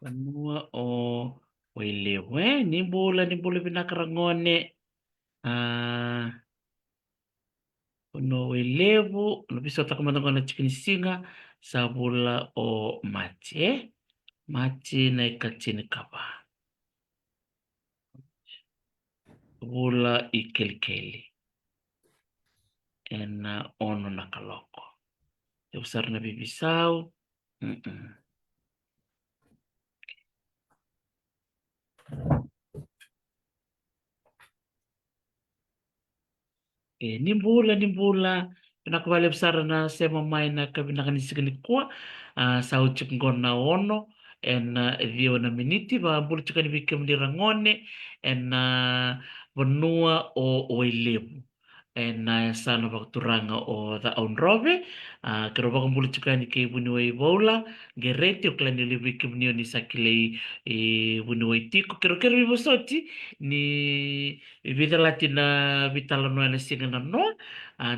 Vanua o Wailewe, nimbula pinakarangone. No Wailewu, no bisa takamana na chikinisinga sa bula o Machi. Machi na ikachini kaba. Bula ikelikeli. Ena ono nakaloko. Usar na bibisau. Nimbula pinakawali besar na sema mai na kabinakanisikan kuwa sa uchik ngona ono en vio na miniti ba bulu chika ni bikem di rangone en benua o oilebu en sana bakturanga o da on robe kero bakam bulu chika ni ke bunui bola gereti o klani li bikem ni sakile bunui tiko kero bibosoti ni vida latina vitala no na singa na no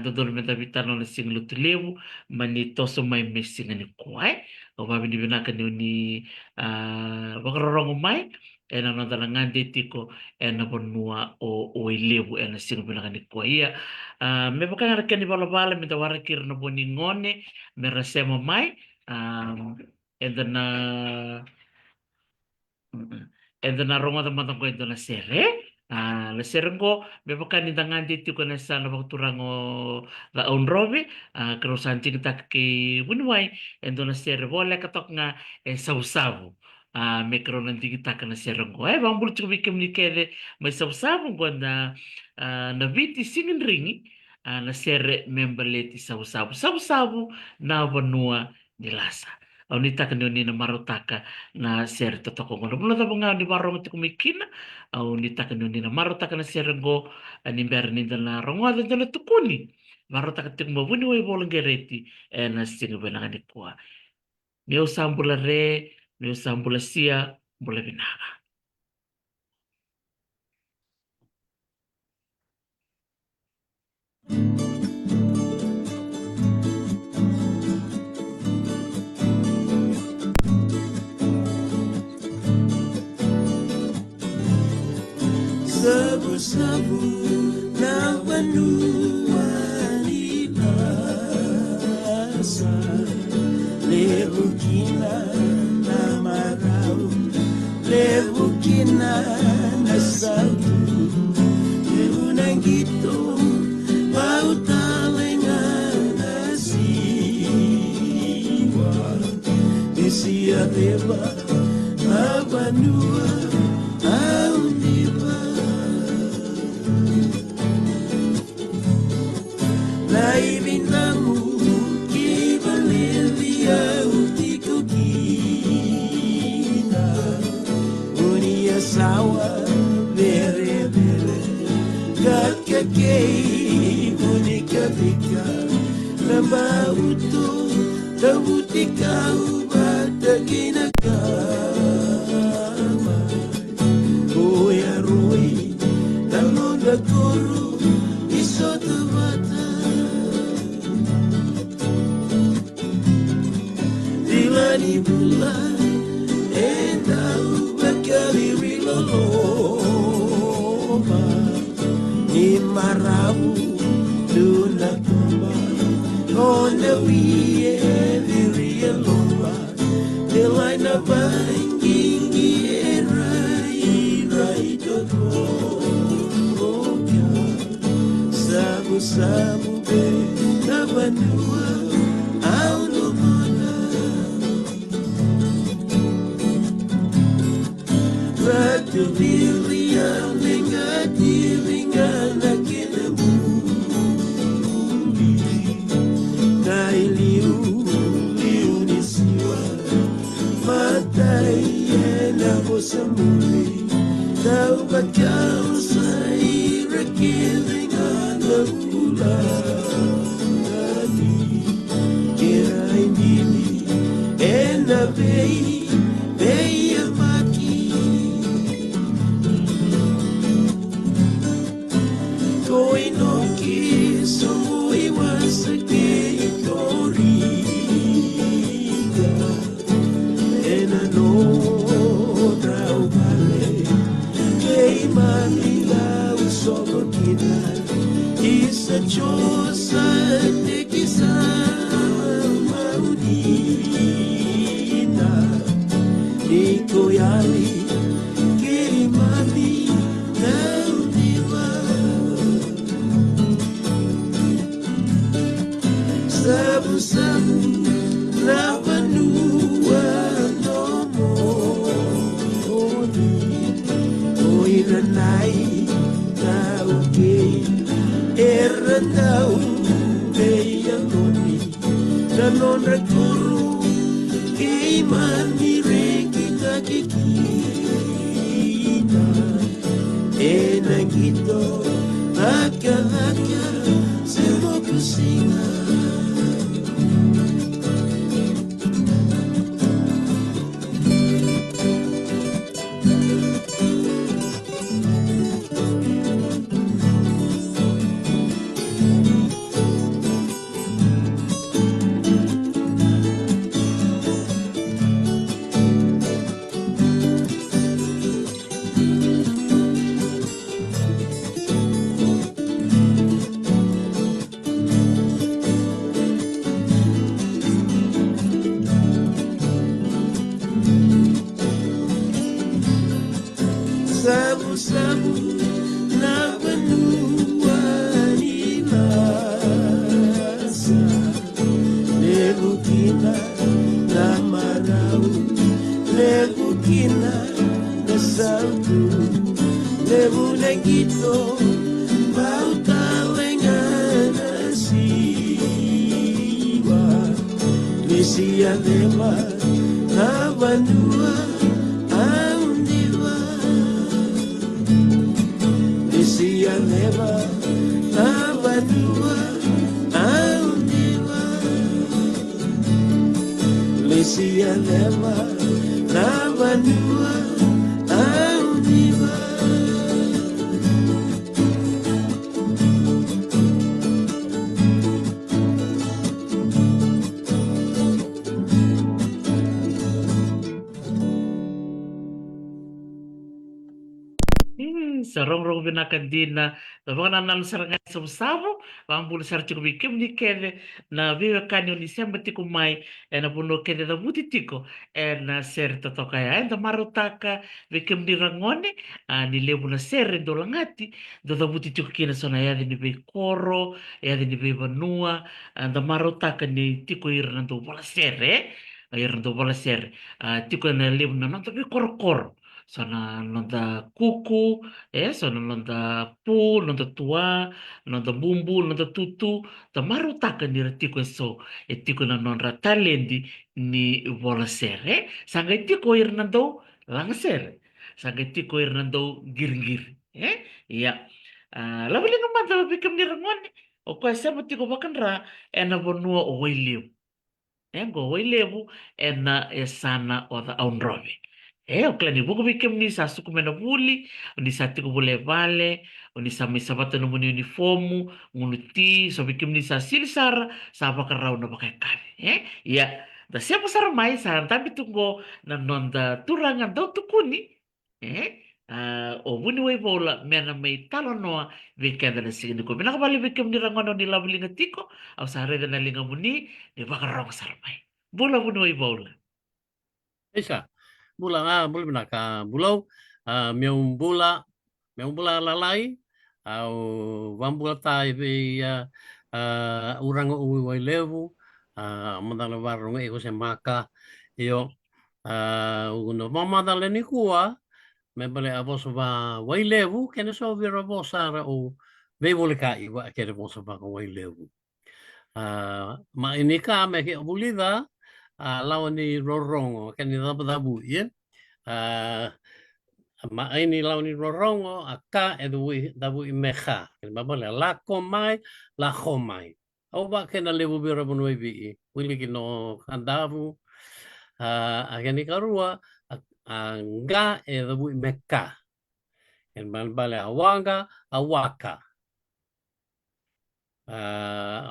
dodol meta vitala no singa lutulevu mani toso mai mesinga ni kuai o babi ni binaka ni bakarorong mai ena no dala ngande tiko ena bonua o ilevu ena singa binaka ni kuai ia me baka ngara ni bala meta warakir no boni ngone me rasema mai and then rongo da matang ko ito na sere. La sere ko, me baka ni dangan dito ko na sa napagturango la onrobe, karo santing tak ki bunway, endo na sere wala katok nga sausabu. Me karo nanti kita ka na sere ko. Bang bulut ko bikim ni kede, may sausabu ko na viti singin ringi, na sere membaleti sausabu. Sausabu na banua nilasa. Au ni taka ni na marutaka na sere totoko ngono bulo ta bunga di barong ti kumikina au ni taka ni na marutaka na sere go ni ber ni na rongo da na tukuni marutaka ti mo buni we bolong gereti na singa bena ni kwa meu sambula re meu sambula sia bula binaga. Sabu-sabu na banua nilasa Levo kina na marau Levo kina na salto Levo nangito Mau talengan na siwa Disia deba abanua au diba Laibinamu kibalivia utiko kina Unia sawa vere vere Kakakei unika vika Lamba utu Tabutika ubata kinakama Oya roi Talonda koro Isoto bata Dilani bula Endau bakari riloloma Ni marabu Luna koma Onda wiye Viria lomba Delaina bangingi Rai todo Sabu-sabu be Na banua Au lumana Ratu vilia Mengati Mengana kena muli Liu nisiwa Matai Ena bosamuli Tau bakal Saira kilingan Lagula Kani Kira indili Ena bei Bei amaki Koi noki Sumui wasake Itoriga Ena no kina isa chosa te kisa maunina niko yali kirimani naudiwa sabu-sabu na panua nomo nanay nauke erandau eyangoni nanon rekuru imani kita kikita enagito haka-haka semua pusina sabu-sabu na benua nilasa lego kina na marau lego kina na salto lego negito mau talengana siwa Lisia leva na benua Lisia leva na banua aundiwa Lisia leva na banua aundiwa Sarong-rong binakadina tabang nanalo sarangan sabu-sabu pambulu sar tiko bikim ni kede na vive kanyo ni semba tiko mai na puno kede da buti tiko na ser totoka ya enda marutaka bikim ni rangone ni lebu na ser do langati do da buti tiko kina sona ya ni be koro ya ni be banua anda marutaka ni tiko irna do bola ser irna do bola ser tiko na lebu na nanta be koro-koro sana nonta kuku sono nonta pu, nonta tua, nonta bumbu, nonta tutu, ta maru taka ni ratiko so, e tiko na non ratalendi ni vola sere, sanga e tiko ir nandou lang sere, sanga e tiko ir nandou gir-gir, iya. Labali nga manta mapikam ni rangone, o kwa sema tiko bakan ra, na bonua o wailiu. Go wailevu na sana oda aunrobe. O klani buku bikem ni sa suku mena buli, ni sa tiku bule vale, ni sa may sabata no muni uniformu, ngunuti, so bikem ni sa silisara, sa bakarau na bakai kami. Ya, da siapa sara mai sa tapi tunggu na nonda turangan daw tukuni. O buni wai bola mena may talo noa vikenda na sige ko. Binakabali bikem ni rangono ni labali nga tiko, au sa reda na linga muni, ni bakarau sara mai. Bola buni wai bola. Isa, bula binaka bulau, meong bula lalai, au vambula tai be urang uwi wai levu, mandala warung eko se maka, io uno mamadale ni kua, me bale avos va wai levu, kene so vira vosara o vevole ka iwa kene vos va wai levu. Ma ini ka me ke bulida, lawan ni rorongo kan ni dabu ya ma ini lawan ni rorongo aka dabu mecha kan babale la komai la komai au ba ken lebu bira bonoi bi wili kino kandavu agani karua nga dabu meka kan bale awanga awaka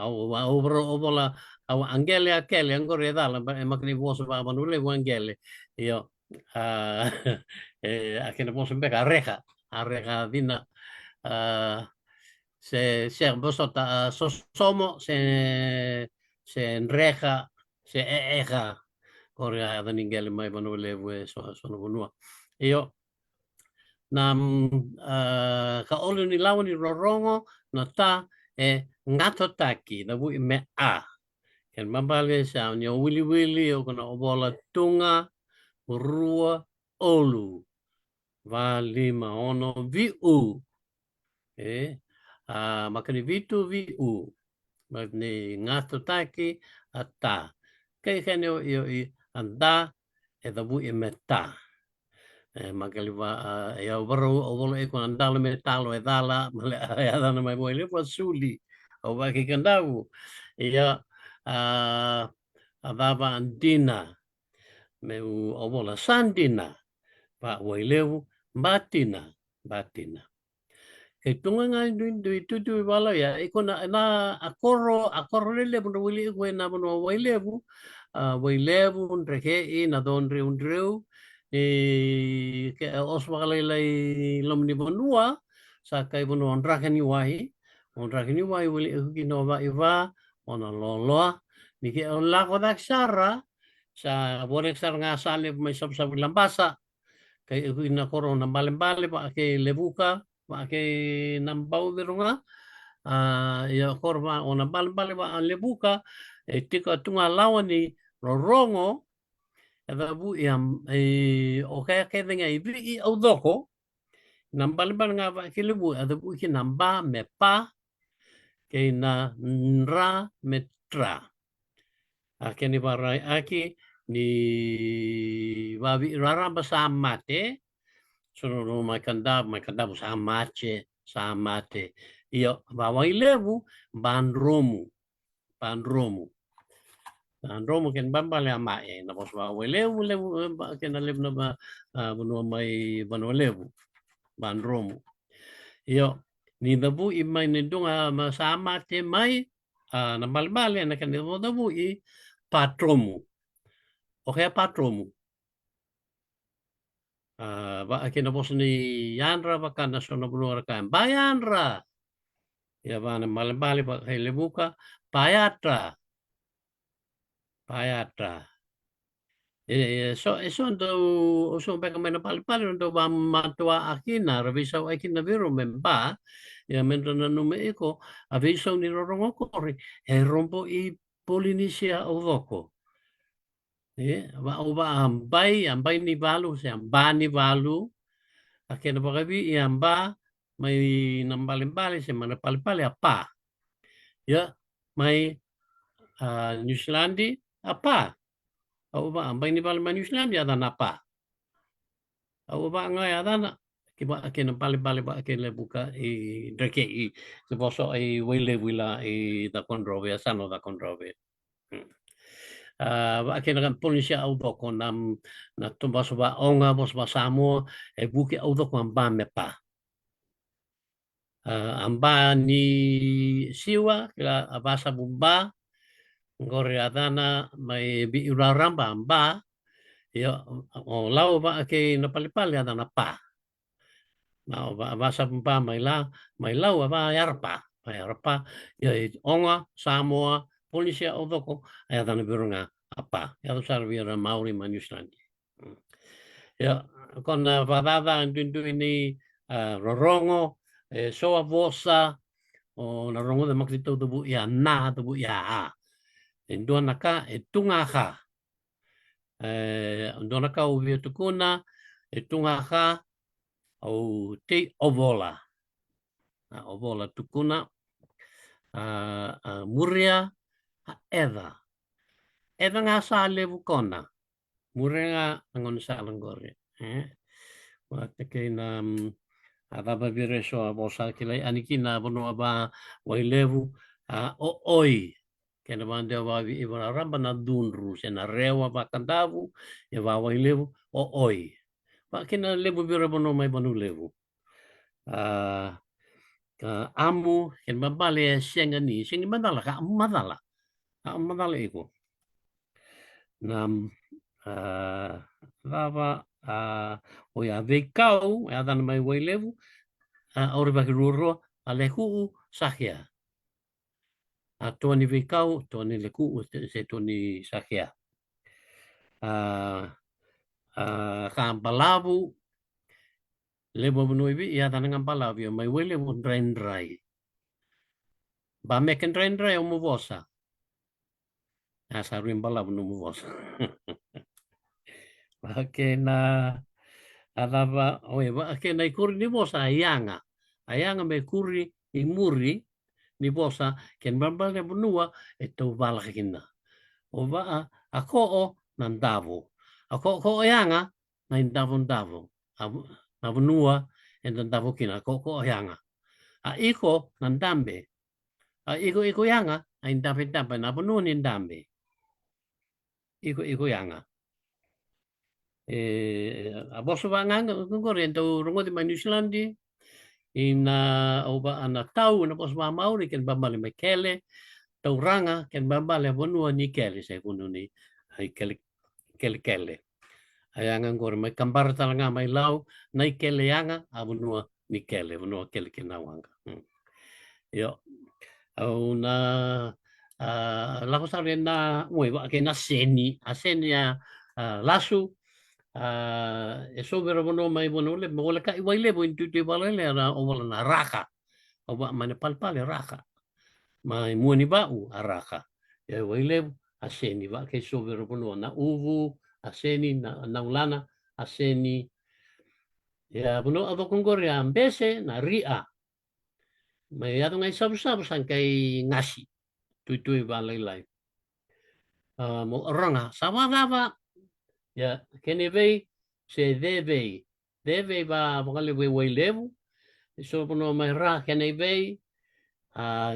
au bola au angele akele ancora dalla ma che ne posso fare non le angele io a che ne posso becca a reca dina se bosota sosomo se enreja se eja korea ada ninggele mai banu lewe so no bonua io nam ka olu ni lawan ni rorongo na ta e ngato taki na bu me a ken mambale sa ni wili wili o kana obola tunga rua olu va lima ono vi u makani vitu vi u ni ngato taki ata kai kene io i anda e da bu e meta magali va e ovro ovolo e con andalo metalo e dala male e dana mai voi le suli o va che candavu ia avava andina me u ovola sandina va voi levu batina e tunga nga tu wala ya e kona na akoro lele buno wili ko na buno wailevu ndreke i na donre undreu ke oswala lai lomni bonua sa kai buno ondrake ni wahi wili ki no va iva ona loloa ni ke la ko daksara sa bonek sar nga sale mai sab lambasa kai na korona bale pa ke lebuka pakai nambau di rumah ya korma ona bale ba lebuka tika tunga lawan ni rorongo eda bu iam o kaya denga i au doko nambal nga ba ki lebu eda bu ki namba me pa ke na nra metra akeni barai aki ni babi rara basamate sono mai candavo samate io vavai levu bandromu ken bambale amae na pos vavai levu ken levu na bunu mai banu levu bandromu io ni dabu i mai ni dunga samate mai na balbale na ken dabu i patromu okay patromu ba akina bos ni yanra bakana sono bunora kan bayanra ya bana malbali ba hele buka payatra so ndo beka mena pali ndo ba matua akina revisa akina vero memba ya mendra na nume eko avisa ni rorongo kori e rompo i Polinisia ovoko ba ambai ni valu se ambani valu akena bagabi iamba mai nambale se mana pale apa ya mai New Zealand apa au ba ambai ni valu New Zealand ada apa au ba ngai ada na kiba akena pale ba akena buka i dreke i se boso i wila i da controve sano da controve akena kan Polinisia au doko nam na tumba soba onga bos basamo e buke au doko amba me pa amba ni siwa kila abasa bumba ngore adana mai bi uraramba amba yo o lau ba ke no pali adana pa na abasa bumba mai lau ba yarpa yo onga Samoa Polinisia au doko adana birunga apa ya sarvira Maori New Zealand ya kon vadada ndundu ini rorongo soa vosa o na rongo de makrito tu bu ya na tu bu ya ndona ka tunga ka ndona ka u tu kuna tunga ka o te ovola tu kuna muria eda nga sa levu kona murenga ngon sa langore wate ke na adaba vireso abosa kilai anikina bono aba wailevu o oi ke na bande wa i bona ramba na dunru se na rewa ba kandavu e wa wailevu o oi pa ke na levu vire bono mai bono levu amu ken babale sengi madala iko nam lava o ya vekau ya dan mai wailevu ore baki ruro a le ku'u sakia. A toni vikau, toni le ku'u se toni sakia. Ka palavu le bonoi vi ia tanang palavu mai wele mo drai. Ba meken drai o mo vosa. Saruin palavu no mo vosa. Ke na alava oe ke na ikuri ni vosa ayanga. Ayanga me kuri i muri ni vosa ken bambal le bunua e tau vala kina. O va a ko'o nan davo. A ko'o ayanga na indavo. Na bunua e nan davo kina ko'o ayanga. A iko nan dambe. A iko yanga a indave na bunua ni dambe. Iko yanga. A boso va nganga ngore tau rongo di New Zealand ina oba ana tau na boso va mauri ken bambal me kele tau ranga ken bambal bonua ni kele se kunu ni ai kele. Ayanga ngore mai kambar talanga mai lau nai kele yanga a bonua ni kele bonua kele kinawanga. Yo au na la cosa na mueva que na seni a senia lasu e sobera bono mai bono le mo le kai wai le bo intu te bala le na o wala na raka o ba mane palpale raka mai muani ba u araka e wai le a seni ba ke sobera bono na uvu a seni na ulana a seni ya bono ado kongore ambese na ria mai ado ngai sabu san kai ngasi tu ba lai mo ranga sama ya kene vei se deve ba vale we levu so pono mai ra kene vei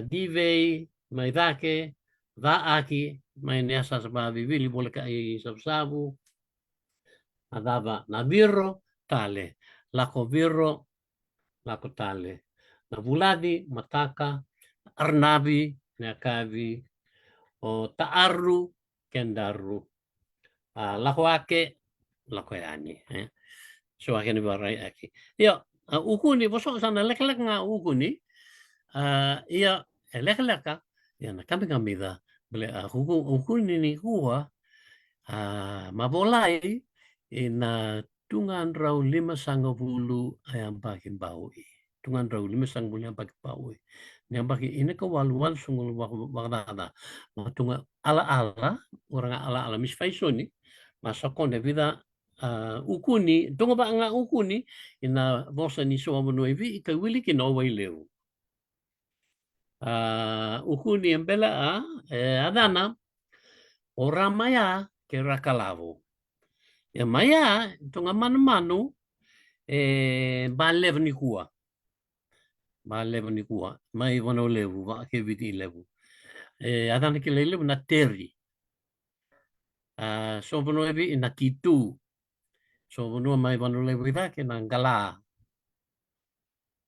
di vei mai dake va aki mai nesa sa vivili bole kai sabu adava na birro tale lako birro lako tale na buladi mataka arnabi nakavi o taaru kendaru lako ake lako yani so akhirnya barai aki ya ukuni bosok sana lek-lek nga ukuni iya lek-lek ka ya na kami da bele ukuni ni huwa mabolai ina tungan rau 5 ayam bagi baui tungan rau 5 ayam bagi baui yang bagi ini kewaluan sungguh wakdana matunga ala orang ala misfaisoni masakon de vida ukuni tunga ba nga ukuni ina bosa ni so mo noivi ka wili ki no wai leu ukuni embela adana ora maya ke rakalavo ya maya tunga manu balev ni kuwa mai wono levu va ke viti levu adana ke levu na teri so bono evi na kitu so bono mai bono le vida ke na gala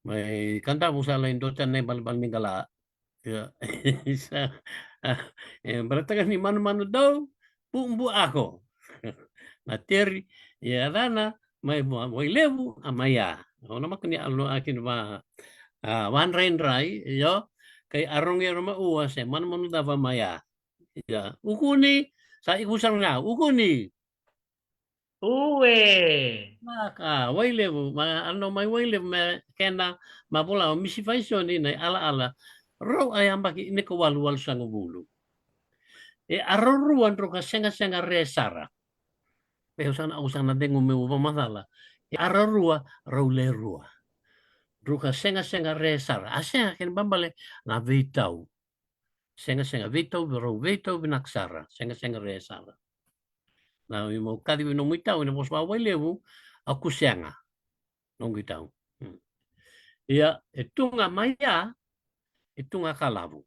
mai kanta usala indota nei bal ni gala ya berarti kan ni manu dau bu ako na teri ya dana mai moi levu amaya ona makni alno akin ba wan rain rai yo kai arong ya roma uwa se manu dava maya ya ukuni sa ikusang na ukuni Uwe. maka wailevu ano mai wailevu me kena mabola misi faisoni nei ala ro ayam baki ini ko walu sango bulu arruan ro ka senga resara pe usana dengo me uba masala arrua ro le rua ro ka senga resara asenga ken bambale na vitau senga vitau ro vitau binaksara senga resara na mo kadi no muitau no mos wa levu aku senga no muitau ia etunga maya etunga kalavu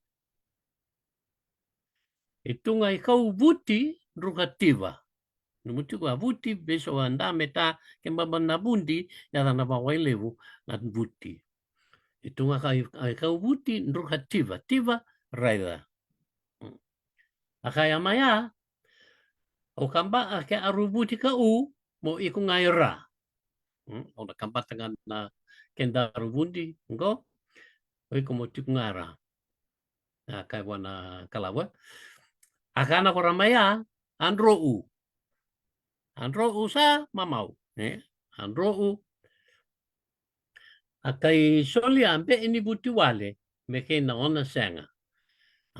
etunga ikau buti rugativa no mutu wa buti beso anda meta kembaba na bundi ya na wa levu na buti etunga ikau buti rugativa tiva raida akaya maya o kamba ke arubuti ka u mo iku ngaira o na kamba tangan na kendaru bundi ngo iko mo tikungara kai wana kalawa akana ko ramaya andro u sa mamau andro u akai soli ambe ini buti wale me ke na ona senga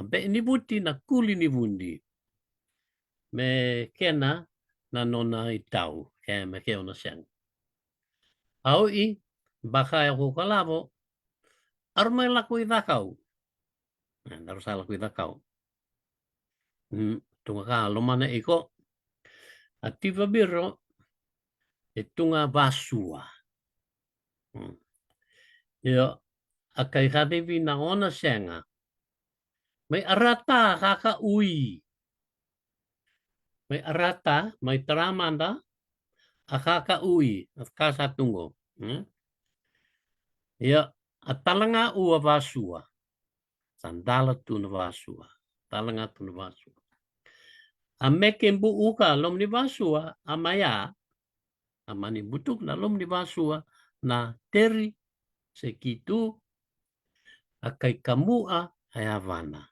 ambe ini buti na kuli ni bundi me kena na nona i tau ke me ke ona senga au I baka e ko kalavo armai laku I dakau harus salah ku dakau tunga ka lo mana iko ativa biro e tunga vasua yo akai kadevi na ona senga mai arata kaka ui mai arata mai tramanda akaka ui kasa tungo ya atalanga ua vasua sandala tuna vasua talanga tuna vasua ameke bu uka lom ni vasua amaya amani butuk na lom ni vasua na teri sekitu akai kamua hayavana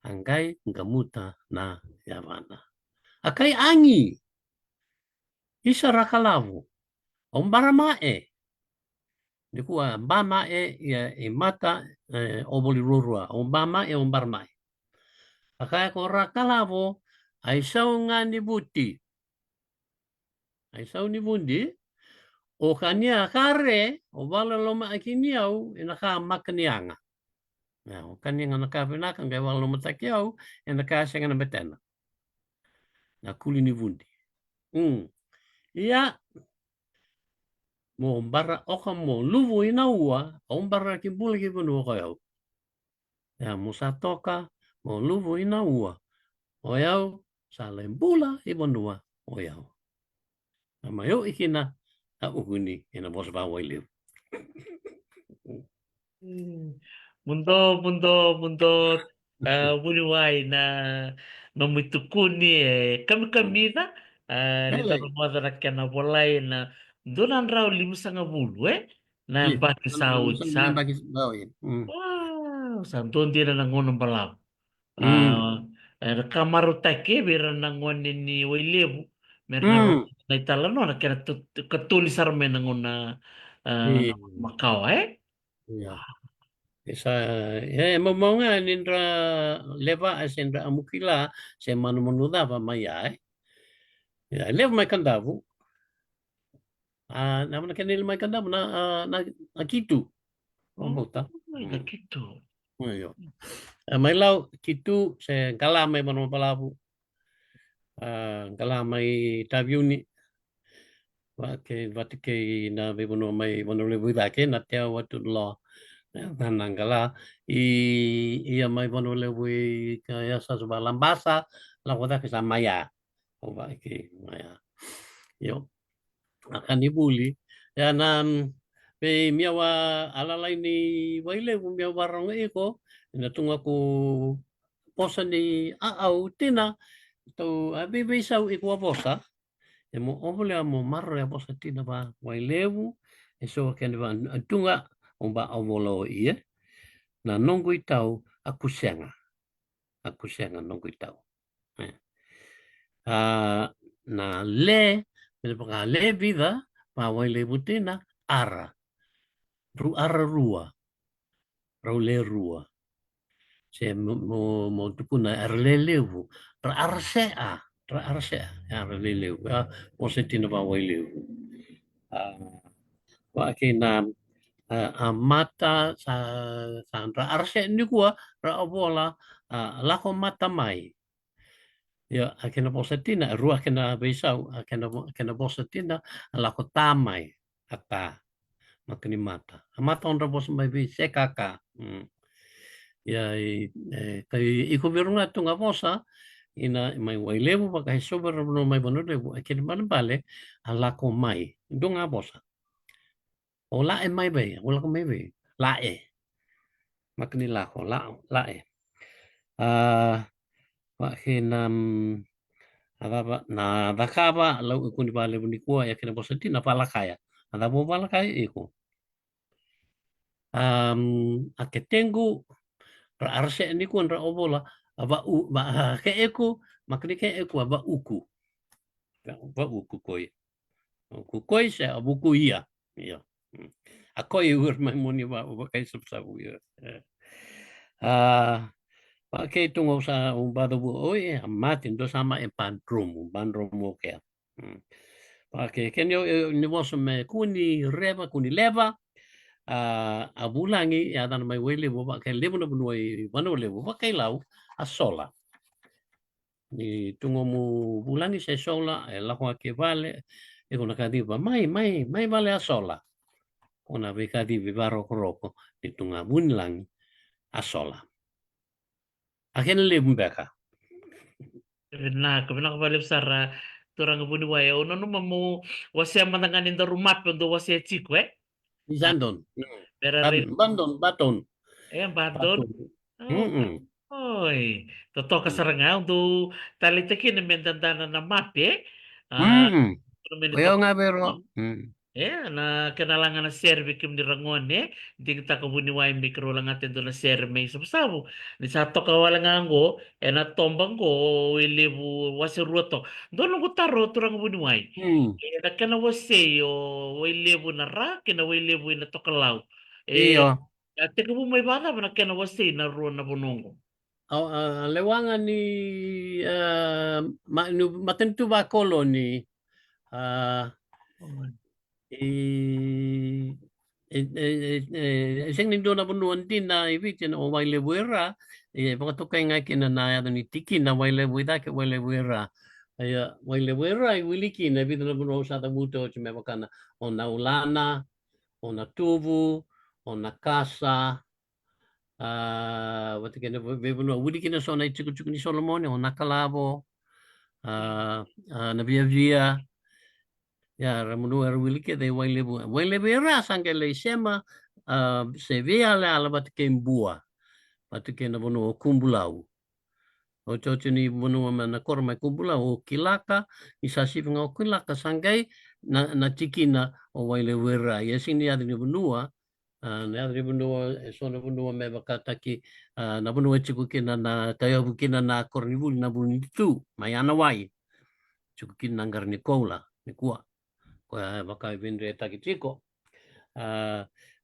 angkai ngamuta na yavana akai angi isa rakalavu ombara mae dikua bama ya mata oboli rurua ombama ombara mae akai ko rakalavu aisau ngani buti aisau ni bundi o kania kare o wala loma akiniau ina ka maknianga ya o kania ngana ka pena kan ga wala loma takiau ina ka senga na betena na kuli ni bundi ia mo bara oka mo luvu ina ua o bara ki bula ki bunu ko yau ya mo satoka mo luvu ina ua o yau sale bula I bonua o yau ama yo ikina a uhuni ina bos ba wailu mundo buliwai na mamitukuni kami kamida ni Ele, tarumadha na kena bolai na donan rau 5,5 na iya, baki saud sama sa yang bagi bawain. wow santon dia na ngono balam Hmm. kamaru take bera na ngone ni wailevu merna Hmm. na italano na kena ketulisar mena ngona Iya, makau iya. Esa, ya mau nga nindra leva asendra amukila se manu manuda pa maya. Ya, leva mai kandavu. Naman kanil mai kandavu na kitu. oh Pambuta. kayak gitu. Ayo. Mai lau kitu se kala mai manu palavu. Kala mai tabiuni. Watike na bebono mai bono levu dake na te watu lo. Nanangala ia mai bono lewu kaya sa subalang basa la kota ke sama ya oba ke maya yo akan dibuli ya nan pe miawa ala laini waile mia barang iko na tunga ku posa ni au tina to abi besau iko posa e mo obole mo marro ya posa tina ba wailewu eso ken ba tunga omba ovolo ia na nongo I tau aku senga nongo I tau na le me paka le vida pa wai le butina ara rua le rua se mo tukuna ar le levu ra arsea ar le levu o se tina pa wai levu wa ke na mata sa ra arsea ni kuwa ra abola lako mata mai ya akena posatina rua kena besau akena posatina ala ko tamai ata makani mata mata ondra bos mai be sekaka ya kai iko berunga tunga posa ina mai wailevu pakai sober no mai bono levu akena mana bale ala ko mai donga posa ola e mai be ola ko mai be la e makani la ko la e wa henam Adaba na dakaba lau ikuni bale bunikua ya kena bosati na palakaya. Ada bo palakaya iko. Ake tengu ra arse ni ku ra obola ava u ba ke eku makni ke eku ava uku. Ava uku koi. Uku koi se abuku ia. Ia. A koi ur mai moni wa kai sa ia. Pa ke tungo sa bada bu oi matin do sama e pandrum mo ke. Pa ke kenyo ni was me kuni reva kuni leva a bulangi ya dan mai wele bo ba ke levo no bunoi vano levo ba kai lau a sola. Ni tungo mu bulangi se sola e la hoa ke vale e kona ka diva mai vale a sola. Ona ve ka divi varo roko ni tunga bunlangi a sola. A ken levo beka. Na kabina kabalib sara turang buni waya ono no mamu wase mananganin da rumah do wase chico ah Isandon. pera re Baton. bandon Baton. oh oi toto kasaranga do tali tekin men dandana na mape ah men Kaya to nga pero. na kenalangan na serve kim ni rangone di kita kabuni waya mikro lang atin do na serve may sabu ni sa to kawala nga ngo na tombang ko ilibu wasiruto do no taro turang buni waya na kana wase o ilibu na ra kina ilibu na to kalaw Iyo. ate ko may bata na kana wase na ro na bunongo Lewangan ni matentu ba koloni sing nindo na bunuan din na ibitin o waile buera baka to kay nga kinana ya ni tiki na waile buida ke waile buera aya waile buera I wiliki na ibitin na bunuan sa tabuto chime baka na o na ulana o na tuvu o na kasa what again we wiliki na so na chiku chiku ni Solomon o na kalabo na via ya ramunu er wilike de waile era sangele sema se via la ala bat kembua bat kena bono kumbulau o chocho ni bono na korma kumbulau kilaka isasi nga kilaka sangai na tikina o waile era yesini ya ni bonua na adri bonua so na bonua me bakata ki na bonua chiku kina na kaya bukina na kornibul na bunitu mayana wai chiku kina ngar ni koula ni kuwa baka vindre taki tiko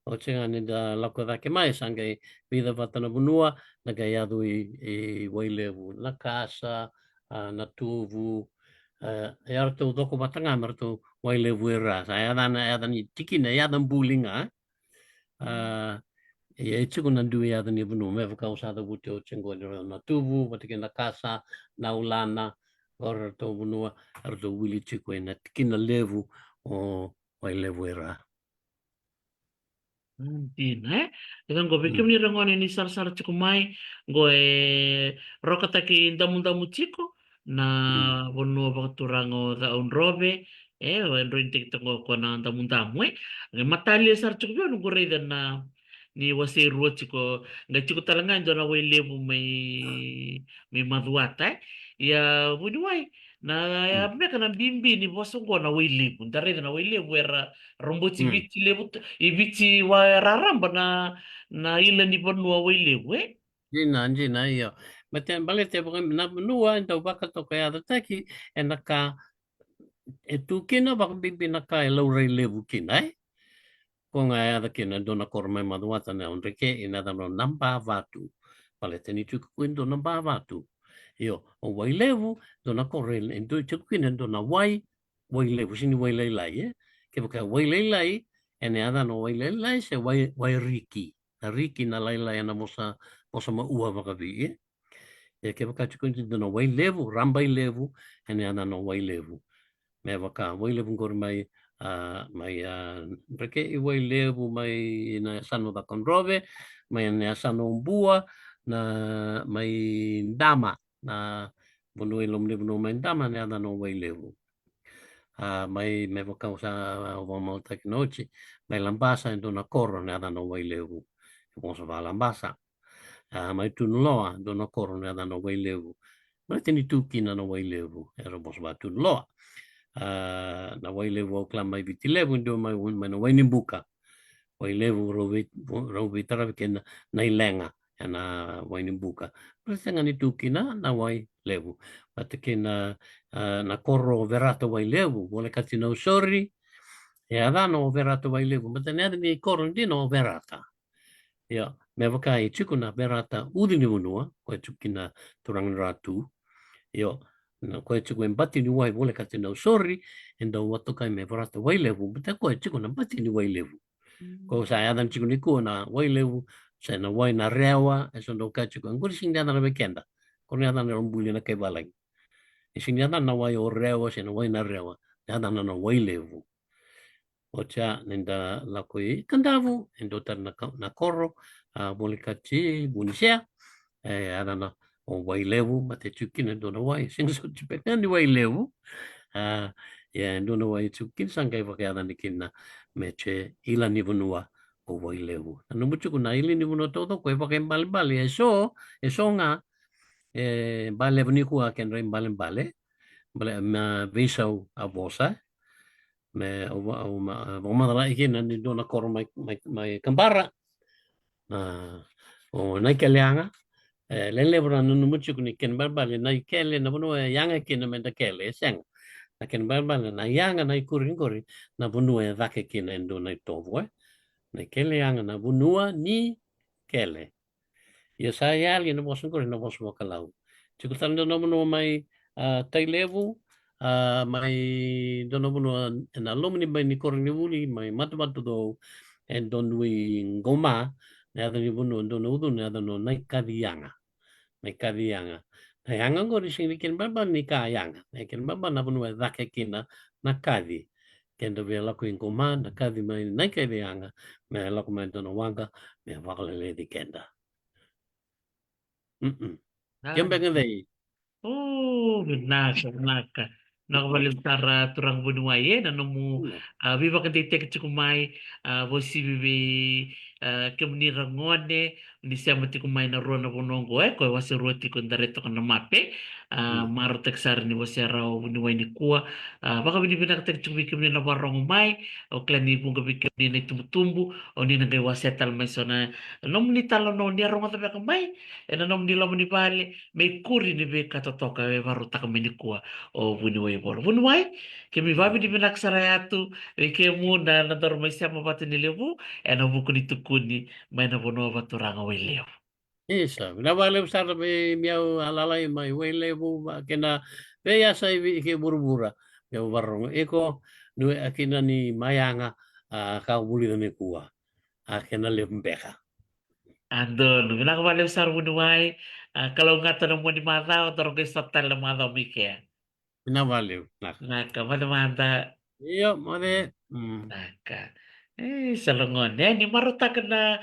o chenga ni da lako dake mai sangai vida vatana bunua na gaiadu I wailevu na kasa na tuvu e arto doko batanga marto wailevu era sa ya dan tiki na ya dan bulinga e chiku na du ya dan ibunu me vaka usada buti o chengo na tuvu batike na kasa na ulana or to bunua arto wili chiku na tiki na levu o wailevu era. Din Dengan go bikim ni rangone ni sar cikumai go rokata ki damu chico na bono bakturango da un robe en rintik tango ko na damu matali sar cikubyo no go reda na ni wasi ruo chico nga chico talanga ndo na wailevu may maduata ya bunuai na ya meka na bimbi ni bosongo na wailevu ndare na wailevu era rombochi bichi levu ibichi wa raramba na ila ni bonua wailevu Jina iyo. Mate balete na nua ndo baka to kaya taki enaka tukina baka bibi naka laure levu kina ko nga ada kina dona korma maduata na onreke ina dano namba vatu. Balete ni tuku kuindo namba vatu. Iyo, o wailevu dona korel endo tuku kina dona wailevu sini wailelai ke baka wailelai ene ada no wailelai se wairiki. Riki na laila na mosa ma ua makavi ke baka tuku dona wailevu rambai levu ene ada no wailevu me baka wailevu ngor mai mai reke I wailevu mai na sano da konrove mai na sano umbua na mai ndama na bono ilom levu no mai ndama ne ada no wailevu mai me baka usa o mau teknochi mai lambasa ndo na koro ne ada no wailevu mo sa lambasa mai tunuloa dona koro ne ada no wailevu mai teni tuki na no wailevu era bos ba tunuloa na wailevu o kla mai vitilevu ndo mai no wainimbuka wai levu rau vitara kena nai lenga ana wai ni buka. Presanga ni tukina na wai levu. Pate kena na koro verata wai levu, wale kati na usori, e adano verata wai levu, mata nea ni koro di no verata. Ia, me waka i tuku na verata udi ni unua, koe tukina turangi ratu. Ia, na koe tuku en bati ni wai wale kati na usori, en dau watokai me verata wai levu, mata koe tuku na bati ni wai levu. Ko sa adam chiku ni ko na wai levu sa na wai na rewa e so ndo ka chiku nguri sing dia na bekenda ko ni ada na rombuli na kai balai e sing dia na wai o rewa sa na wai na rewa dia na na wai levu o cha nenda la ko i kandavu endo tar na koro a boli ka chi bunisia e ada na o wai levu ma te chuki na do na wai sing so chipe ni wai levu a ya ndo na wai chuki sangai wa ka ada ni kina me che ila ni bunua o wai levu. Na mucho kuna ili ni bunua todo ko pa ken bali eso nga bale ni ku ken rein bale ma visau a bosa me o ma la ikin ni dona kor mai kambara o nai keleanga len le bra no mucho kuni ken bale nai kele na bunua yanga ken me da kele seng na ken bale na yanga nai kurin na bunua vake ken endo nai tovo na kele anga na bunua ni kele. Ia sa ia ali na bosan ko na bosan mo kalau. Chiku tan no no mai tai levu mai dono no na lomni mai ni kor ni wuli mai matu do en don wi ngoma na da ni bunu dono udu na da no nai kadianga. Nai kadianga. Na yanga ngo ri sing ken baba ni ka yanga. Na ken baba na bunu da ke kina na kadi. Ken do vela ko ngoma na kadi mai nai kadianga. Me la ko mai dono wanga me vakale di kenda. Ah, Kembang dai. oh, naka. Nakabaliw turang bunuay na nomu viva kan titik kumai vosi vivi kemni rangone ni siamo ti kumai na rona bonongo ko wasi roti kun dareto kan mape maro teksar ni wasi rao bunuay ni kuwa baka bini bina tek chumi kemni na warong mai o klani bunga bikemni na tumbu o ni ngai wasi tal mai sona nom ni talo no ni aroma tabe kamai ena nom ni lomo ni bale me kuri ni be katotoka we varuta kameni kuwa o bunuai bor bunuai ke mi vavi di benak sarayatu e ke mu na dormai siapa batu ni lebu e na buku ni tukuni mai na bono baturanga we leu Isa, na vale usar be miau alalai mai wele bu kena be ya sai vi ke burbura. Miau barong eko nu akina ni mayanga ka buli ni kuwa. Akena lembeka. andon bilang vale usar bunuai kalau ngata na mo ni mata o toro ke sotal na mata mike Na vale. Na. naka mana mata Iyo, mode. naka salongon ni marotaka na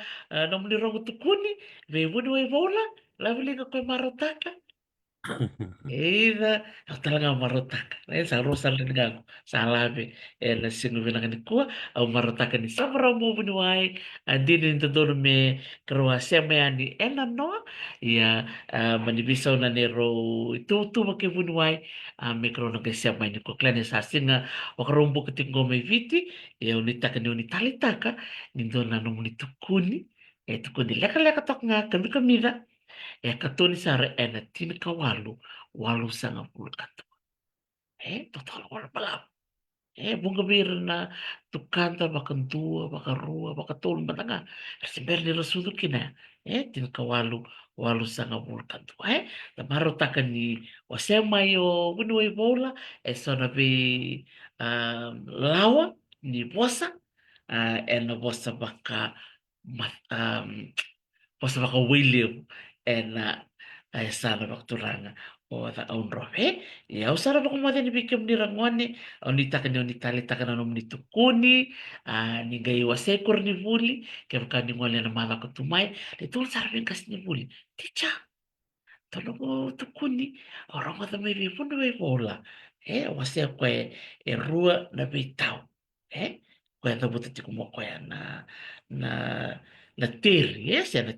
nom ni rongo tukuni me bunuai bola labi linga koe marotaka Ida, ako talaga marutak. Eh, sa rusal din ako. Sa alabi. Eh, na sinubilang ni kuwa. Ang marutak ni sabra mo binuay. Andi din to doon me Kroasya may ani. Eh, no? Iya, manibisaw na ni ro. Ito makibunuay. May kro na kasi may ni ko. Klane sa singa. Wakarumbo katinggo may viti. Iya, unita ka ni unitalita ka. Nindo na nung nitukuni. Eh, tukuni. Leka-leka tok nga. Kami na. Katoni sare ena tini ka walu sanga pulkatu. Total wala pala. Bunga bir na tukanta bakan dua, bakan rua, bakan tol matanga. Kasi berni rasudu kina. Tini ka walu sanga pulkatu. Tamaro takan ni wasema yo bunuay bola. Sona bi lawa ni bosa. Ena bosa baka mat, posso baka William na ay sana bakturanga o ta on rohe ya usara bako mate ni bikem ni rangwane o ni takan ni talita kana nom ni tukuni ni gai wasekor ni vuli ke baka ni ngole na mala ko tumai le tul sar ben kas ni vuli ticha tolo ko tukuni orang mata mai bi pun mai bola wase ko e rua na bitau ko ya tabuti ko mo ko ya na na tiri yes ya na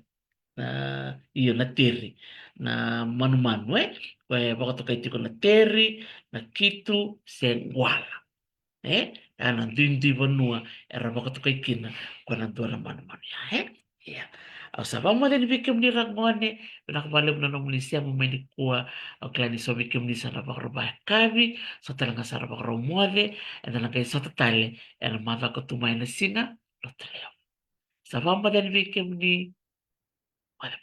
iyo na tiri na manu-manu kaya baka to kay tiko na teri na kitu sen wala nantuintui vanua era vakatukaikina kua nantua na manu ya ya au sababu mali bikem ni rangone nakabale na nomulisia mumeni kua au klani so bikem ni sana bakrobah kavi so talanga sara bakromuade ena langai so tatale ena mata kutumai na singa lo teleo sababu mali bikem ni wale